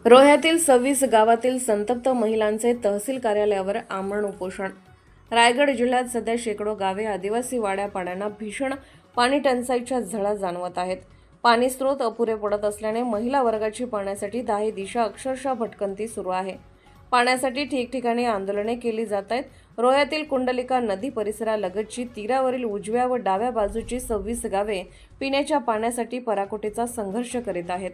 रोह्यातील 26 गावातील संतप्त महिलांचे तहसील कार्यालयावर आमरण उपोषण। रायगड जिल्ह्यात सध्या शेकडो गावे आदिवासी वाड्या पाड्यांना भीषण पाणी टंचाईच्या झळा जाणवत आहेत। पाणी स्रोत अपुरे पडत असल्याने महिला वर्गाची पाण्यासाठी दाही दिशा अक्षरशः भटकंती सुरू आहे। पाण्यासाठी ठिकठिकाणी आंदोलने केली जात आहेत। रोह्यातील कुंडलिका नदी परिसरालगतची तीरावरील उजव्या व डाव्या बाजूची 26 गावे पिण्याच्या पाण्यासाठी पराकोटीचा संघर्ष करीत आहेत।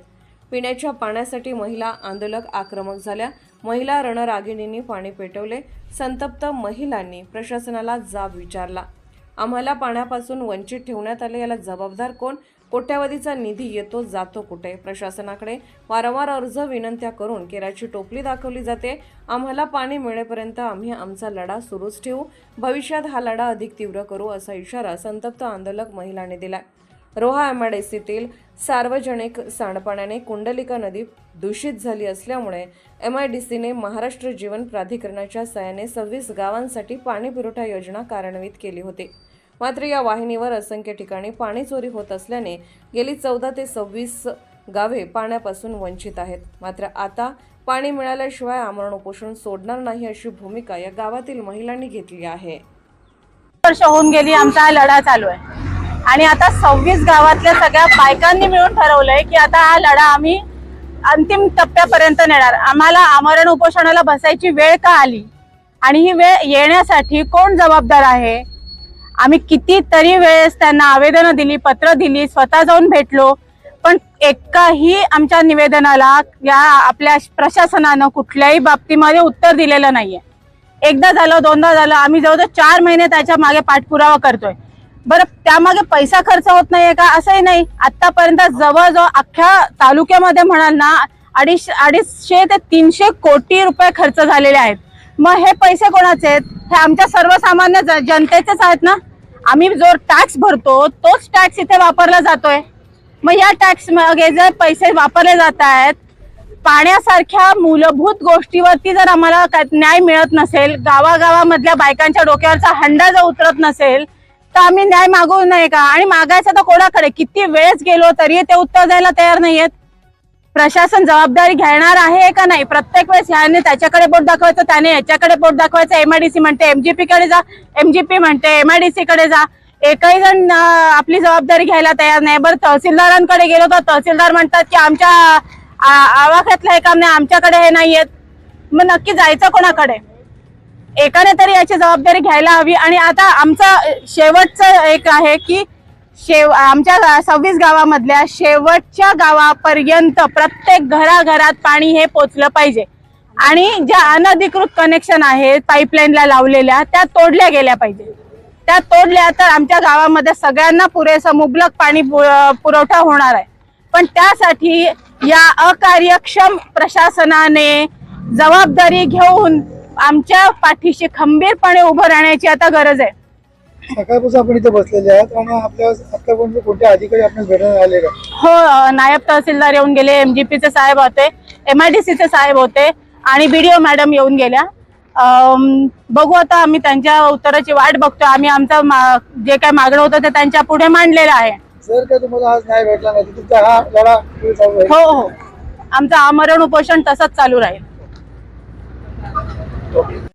पिण्याच्या पाण्यासाठी महिला आंदोलक आक्रमक झाल्या। महिला रणरागिणींनी पाणी पेटवले। संतप्त महिलांनी प्रशासनाला जाब विचारला। आम्हाला पाण्यापासून वंचित ठेवण्यात आले, याला जबाबदार कोण? कोट्यावधीचा निधी येतो जातो कुठे? प्रशासनाकडे वारंवार अर्ज विनंत्या करून केराची टोपली दाखवली जाते। आम्हाला पाणी मिळेपर्यंत आम्ही आमचा लढा सुरूच ठेवू, भविष्यात हा लढा अधिक तीव्र करू, असा इशारा संतप्त आंदोलक महिलांनी दिला। रोहा एमआयडीसीतील सार्वजनिक सांडपाण्याने कुंडलिका नदी दूषित झाली असल्यामुळे एमआयडीसीने महाराष्ट्र जीवन प्राधिकरणाच्या सहाय्याने 26 गावांसाठी पाणी पुरवठा योजना कार्यान्वित केली होती। मात्र या वाहिनीवर असंख्य ठिकाणी पाणी चोरी होत असल्याने गेली 14 ते 26 गावे पाण्यापासून वंचित आहेत। मात्र आता पाणी मिळाल्याशिवाय आमरण उपोषण सोडणार नाही, अशी भूमिका या गावातील महिलांनी घेतली आहे। वर्ष होऊन गेली आमचा हा लढा चालू आहे आणि आता 26 गावातल्या सगळ्या बायकांनी मिळून ठरवलंय की आता हा लढा आम्ही अंतिम टप्प्यापर्यंत नेणार। आम्हाला आमरण उपोषणाला बसायची वेळ का आली आणि ही वेळ येण्यासाठी कोण जबाबदार आहे? आम्ही कितीतरी वेळेस त्यांना आवेदनं दिली, पत्र दिली, स्वतः जाऊन भेटलो, पण एकाही आमच्या निवेदनाला या आपल्या प्रशासनानं कुठल्याही बाबतीमध्ये उत्तर दिलेलं नाहीये। एकदा झालं, दोनदा झालं, आम्ही जवळजवळ 4 महिने त्याच्या मागे पाठपुरावा करतोय। बरं, त्यामागे पैसा खर्च होत नाहीये का? असंही नाही। आतापर्यंत जवळजवळ अख्ख्या तालुक्यामध्ये म्हणाल ना 250 ते 300 कोटी रुपये खर्च झालेले आहेत। मग हे पैसे कोणाचे आहेत? हे आमच्या सर्वसामान्य जनतेचेच आहेत ना। आम्ही जो टॅक्स भरतो तोच टॅक्स इथे वापरला जातोय। मग या टॅक्स मागे जर पैसे वापरले जात आहेत, पाण्यासारख्या मूलभूत गोष्टीवरती जर आम्हाला न्याय मिळत नसेल, गावागावामधल्या बायकांच्या डोक्यावरचा हंडा जर उतरत नसेल, तर आम्ही न्याय मागू नये का? आणि मागायचं तर कोणाकडे? किती वेळेस गेलो तरी ते उत्तर द्यायला तयार नाहीयेत। प्रशासन जबाबदारी घेणार आहे का नाही? प्रत्येक वेळेस ह्याने त्याच्याकडे बोट दाखवायचं, त्याने याच्याकडे बोट दाखवायचं। एमआयडीसी म्हणते एमजीपी कडे जा, एमजीपी म्हणते एमआयडीसी कडे जा। एकही जण आपली जबाबदारी घ्यायला तयार नाही। बरं, तहसीलदारांकडे गेलो तर तहसीलदार म्हणतात की आमच्या आवाक्यातलं हे काम नाही, आमच्याकडे हे नाहीयेत। मग नक्की जायचं कोणाकडे? एकाने तरी याची जबाबदारी घ्यायला हवी। आणि आता आमचा शेवटचं एक आहे की आमच्या 26 गावामधल्या शेवटच्या गावापर्यंत प्रत्येक घराघरात पाणी हे पोचलं पाहिजे आणि ज्या अनधिकृत कनेक्शन आहेत पाईपलाईनला लावलेल्या, त्या तोडल्या गेल्या पाहिजे। त्या तोडल्या तर आमच्या गावामध्ये सगळ्यांना पुरेसं मुबलक पाणी पुरवठा होणार आहे। पण त्यासाठी या अकार्यक्षम प्रशासनाने जबाबदारी घेऊन आमच्या पाठीशी खंबीरपणे उभं राहण्याची आता गरज आहे। सकाळपासून आपण इथे बसलेले आहात आणि आपल्या आतापर्यंत कोणते अधिकारी आपण भेटायला आले का? हो, नायब तहसीलदार येऊन गेले, एमजीपीचे साहेब होते, एमआयडीसीचे साहेब होते आणि बीडीओ मॅडम येऊन गेल्या। बघू आता, आम्ही त्यांच्या उत्तराची वाट बघतोय। आम्ही आमचं जे काही मागणं होतं ते त्यांच्या पुढे मांडलेलं आहे। जर का तुम्हाला आज न्याय भेटला नाही तर तुमचा हा लढा चालू राहील? हो, आमचं आमरण उपोषण तसंच चालू राहील।